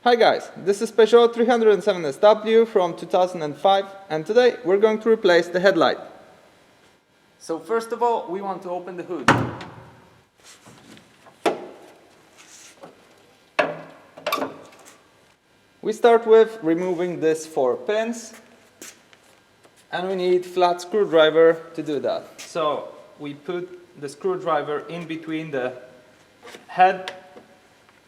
Hi guys, this is Peugeot 307SW from 2005 and today we're going to replace the headlight. So first of all we want to open the hood. We start with removing these 4 pins and we need flat screwdriver to do that. So we put the screwdriver in between the head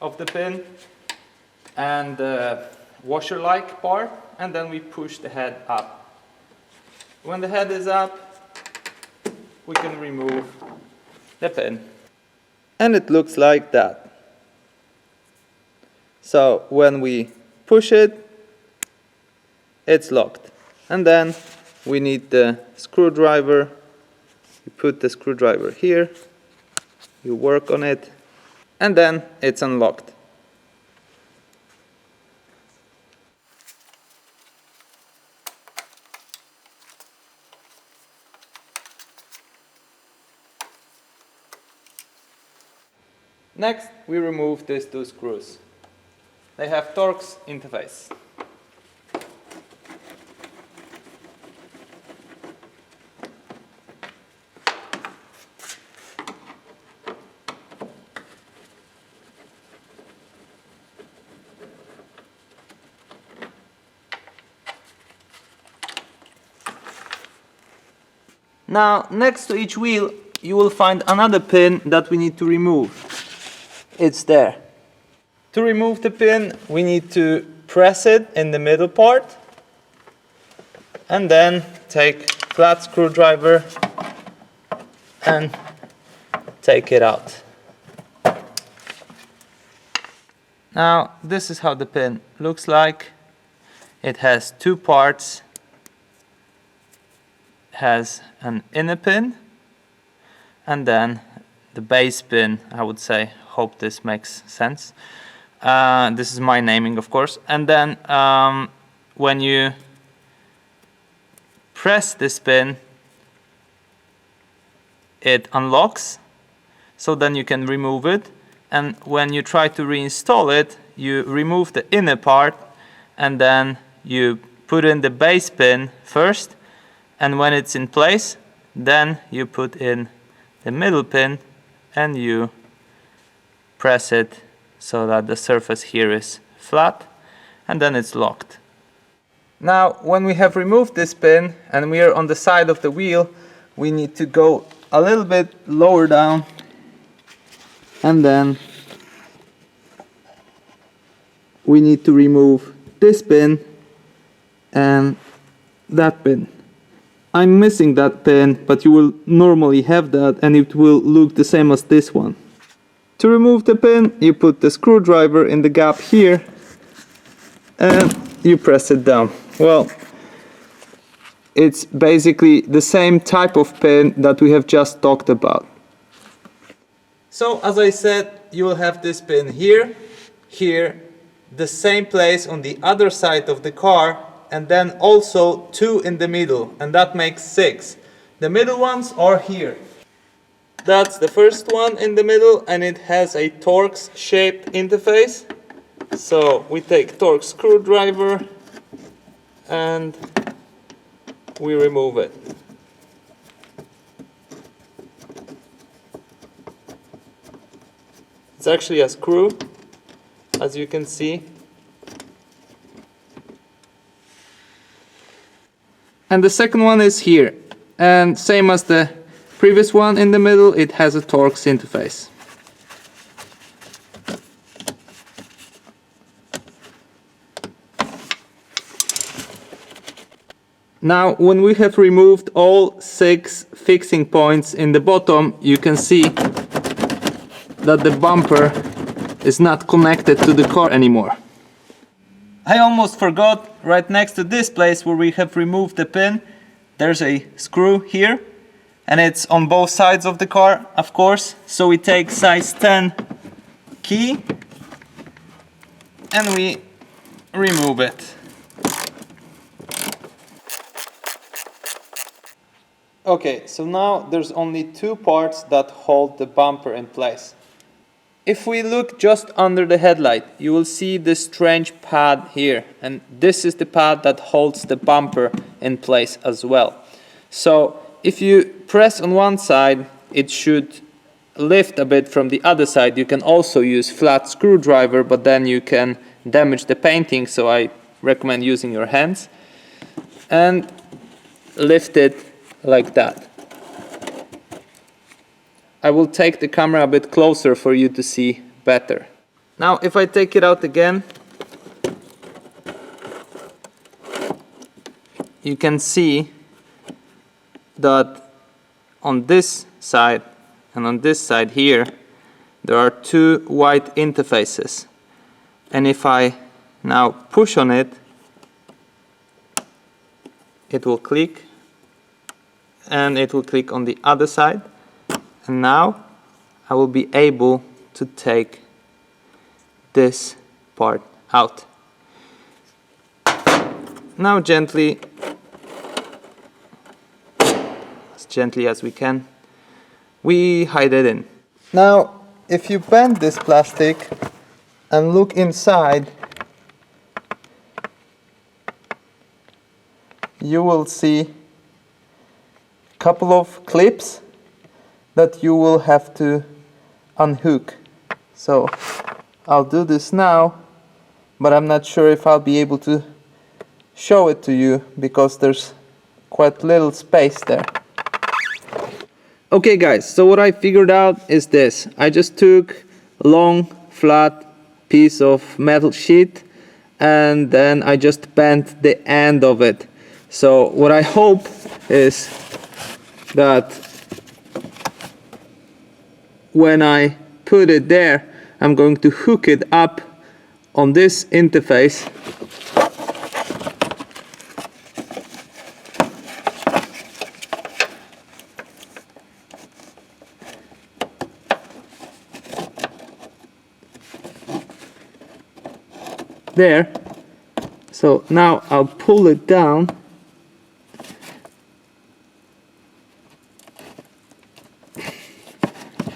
of the pin and the washer-like part, and then we push the head up. When the head is up, we can remove the pin. And it looks like that. So when we push it, it's locked. And then we need the screwdriver. You put the screwdriver here, you work on it, and then it's unlocked. Next, we remove these 2 screws. They have Torx interface. Now, next to each wheel, you will find another pin that we need to remove. It's there. To remove the pin, we need to press it in the middle part and then take flat screwdriver and take it out. Now, this is how the pin looks like. It has 2 parts. It has an inner pin and then the base pin, I would say. Hope this makes sense. This is my naming, of course. And then when you press this pin, it unlocks. So then you can remove it. And when you try to reinstall it, you remove the inner part and then you put in the base pin first. And when it's in place, then you put in the middle pin and you press it so that the surface here is flat and then it's locked. Now when we have removed this pin and we are on the side of the wheel, we need to go a little bit lower down and then we need to remove this pin and that pin. I'm missing that pin, but you will normally have that and it will look the same as this one. To remove the pin, you put the screwdriver in the gap here and you press it down. Well, it's basically the same type of pin that we have just talked about. So, as I said, you will have this pin here, here, the same place on the other side of the car, and then also 2 in the middle, and that makes 6. The middle ones are here. That's the first one in the middle and it has a Torx shaped interface. So we take Torx screwdriver and we remove it. It's actually a screw, as you can see. And the second one is here. And same as the previous one in the middle, it has a Torx interface. Now, when we have removed all 6 fixing points in the bottom, you can see that the bumper is not connected to the car anymore. I almost forgot, right next to this place where we have removed the pin, there's a screw here. And it's on both sides of the car, of course. So we take size 10 key and we remove it. Okay, so now there's only 2 parts that hold the bumper in place. if we look just under the headlight, you will see this strange pad here, and this is the pad that holds the bumper in place as well. So if you press on one side, it should lift a bit from the other side. You can also use flat screwdriver, but then you can damage the painting, so I recommend using your hands and lift it like that. I will take the camera a bit closer for you to see better. Now if I take it out again, you can see that on this side and on this side here there are two white interfaces, and if I now push on it, it will click, and it will click on the other side, and now I will be able to take this part out. Now gently, as gently as we can, we hide it in. Now if you bend this plastic and look inside, you will see a couple of clips that you will have to unhook. So I'll do this now, but I'm not sure if I'll be able to show it to you because there's quite little space there. Okay guys, so what I figured out is this. I just took a long flat piece of metal sheet and then I just bent the end of it. So what I hope is that when I put it there, I'm going to hook it up on this interface. There. So now I'll pull it down.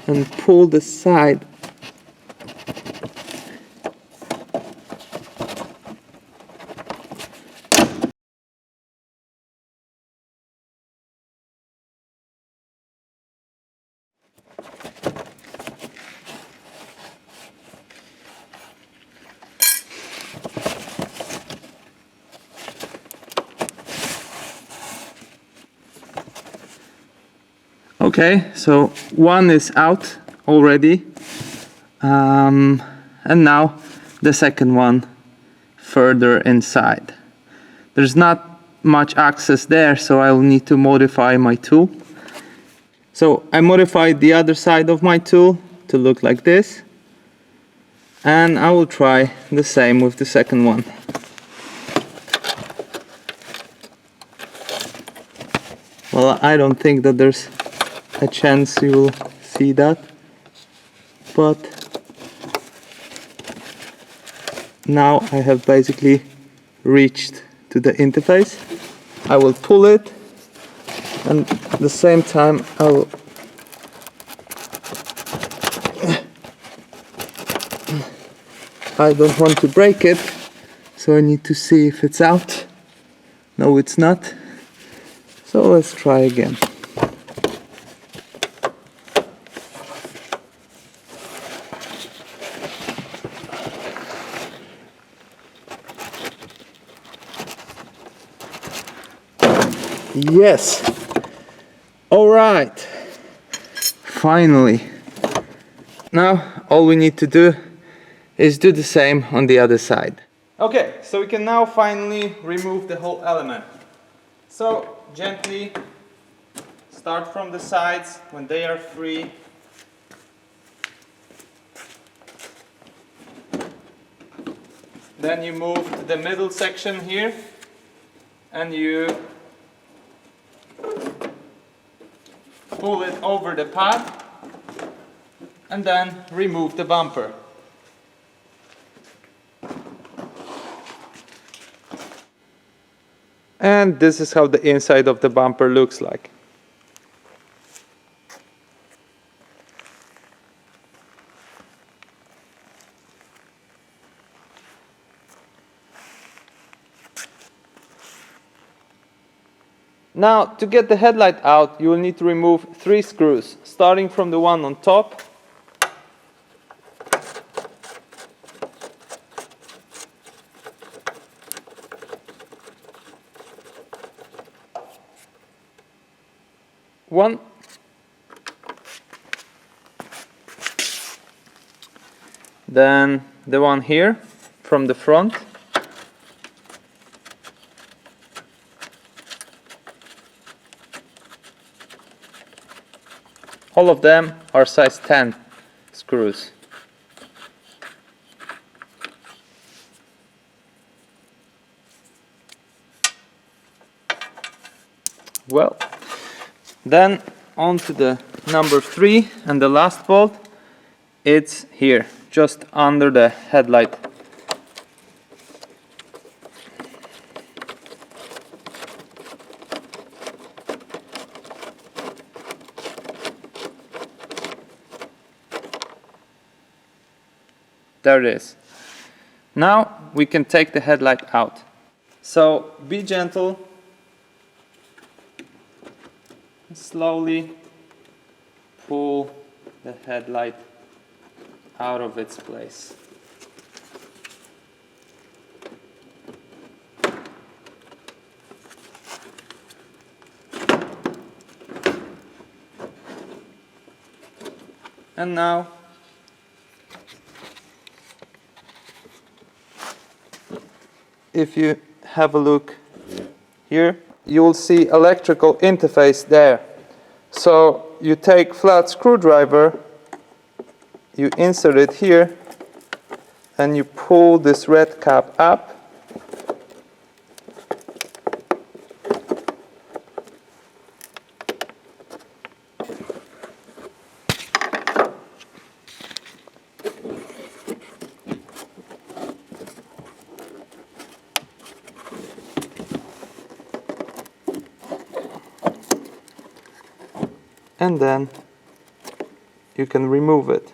And pull the side okay, so one is out already, and now the second one further inside. There's not much access there, so I'll need to modify my tool. So I modified the other side of my tool to look like this, and I will try the same with the second one. Well, I don't think that there's a chance you will see that, but now I have basically reached to the interface. I will pull it, and at the same time I don't want to break it, so I need to see if it's out. No, it's not. So let's try again. Yes. All right. Finally. Now all we need to do is do the same on the other side. Okay, so we can now finally remove the whole element. So gently start from the sides when they are free. Then you move to the middle section here and you pull it over the pad and then remove the bumper. And this is how the inside of the bumper looks like. Now, to get the headlight out, you will need to remove 3 screws, starting from the one on top. One. Then the one here from the front. All of them are size 10 screws. Well, then on to the number 3 and the last bolt. It's here, just under the headlight. There it is. Now we can take the headlight out. So be gentle. Slowly pull the headlight out of its place. And now if you have a look here, you will see electrical interface there. So you take flat screwdriver, you insert it here, and you pull this red cap up. And then you can remove it.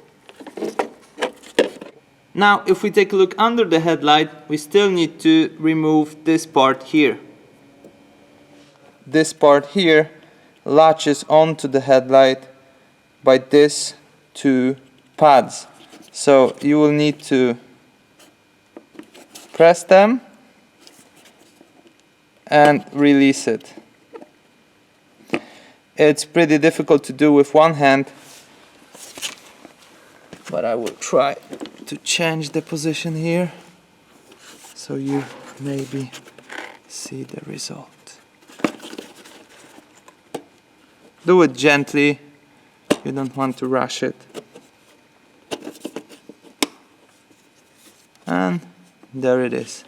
Now, if we take a look under the headlight, we still need to remove this part here. This part here latches onto the headlight by these 2 pads. So you will need to press them and release it. It's pretty difficult to do with one hand, but I will try to change the position here so you maybe see the result. Do it gently, you don't want to rush it. And there it is.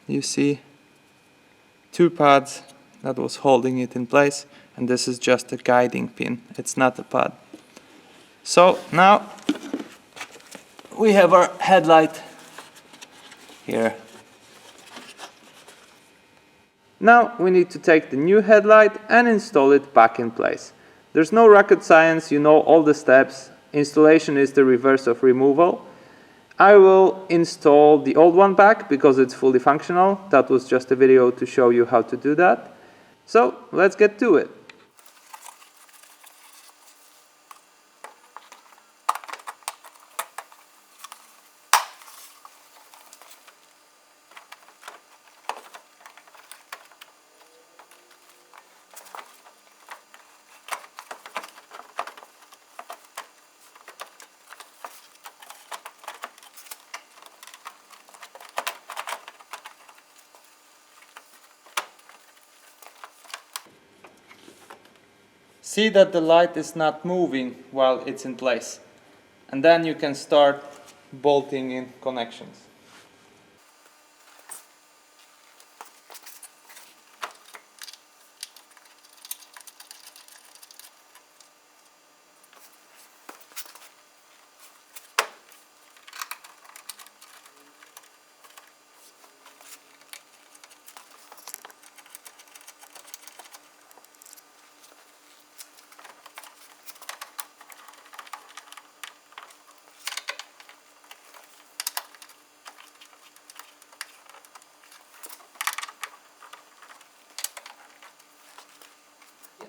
You see 2 pads that was holding it in place, and this is just a guiding pin, it's not a pad. So now we have our headlight here. Now we need to take the new headlight and install it back in place. There's no rocket science, you know all the steps. Installation is the reverse of removal. I will install the old one back because it's fully functional. That was just a video to show you how to do that. So let's get to it. See that the light is not moving while it's in place. And then you can start bolting in connections.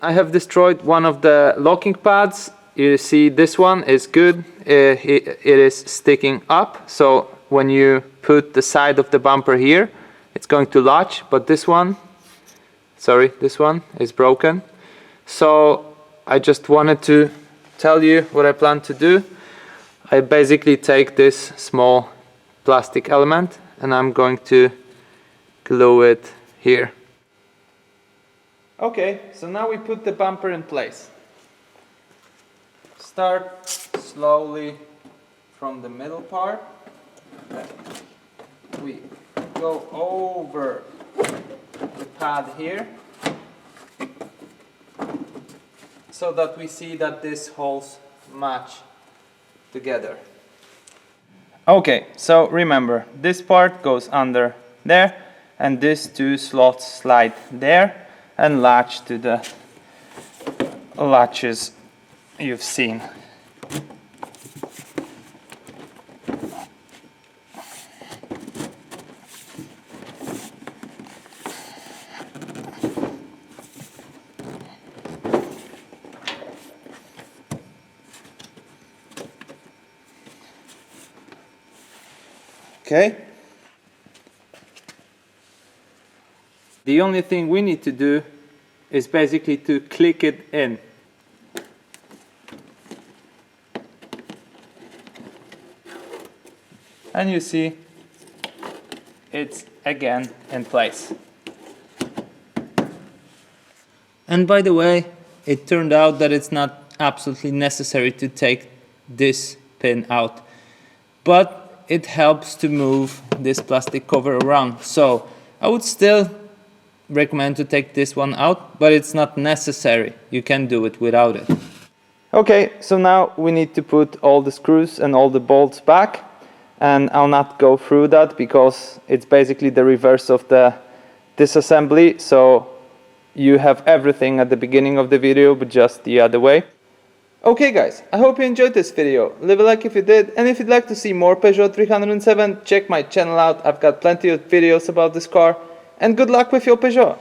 I have destroyed one of the locking pads. You see this one is good. It is sticking up, so when you put the side of the bumper here, it's going to latch, but this one, sorry, this one is broken. So I just wanted to tell you what I plan to do. I basically take this small plastic element and I'm going to glue it here. Okay, so now we put the bumper in place. Start slowly from the middle part. We go over the pad here so that we see that these holes match together. Okay, so remember, this part goes under there and these two slots slide there and latch to the latches you've seen. Okay. The only thing we need to do is basically to click it in. And you see it's again in place. And by the way, it turned out that it's not absolutely necessary to take this pin out, but it helps to move this plastic cover around. So I would still recommend to take this one out, but it's not necessary. You can do it without it. Okay, so now we need to put all the screws and all the bolts back, and I'll not go through that because it's basically the reverse of the disassembly, so you have everything at the beginning of the video but just the other way. Okay guys, I hope you enjoyed this video. Leave a like if you did, and if you'd like to see more Peugeot 307, check my channel out. I've got plenty of videos about this car, and good luck with your Peugeot.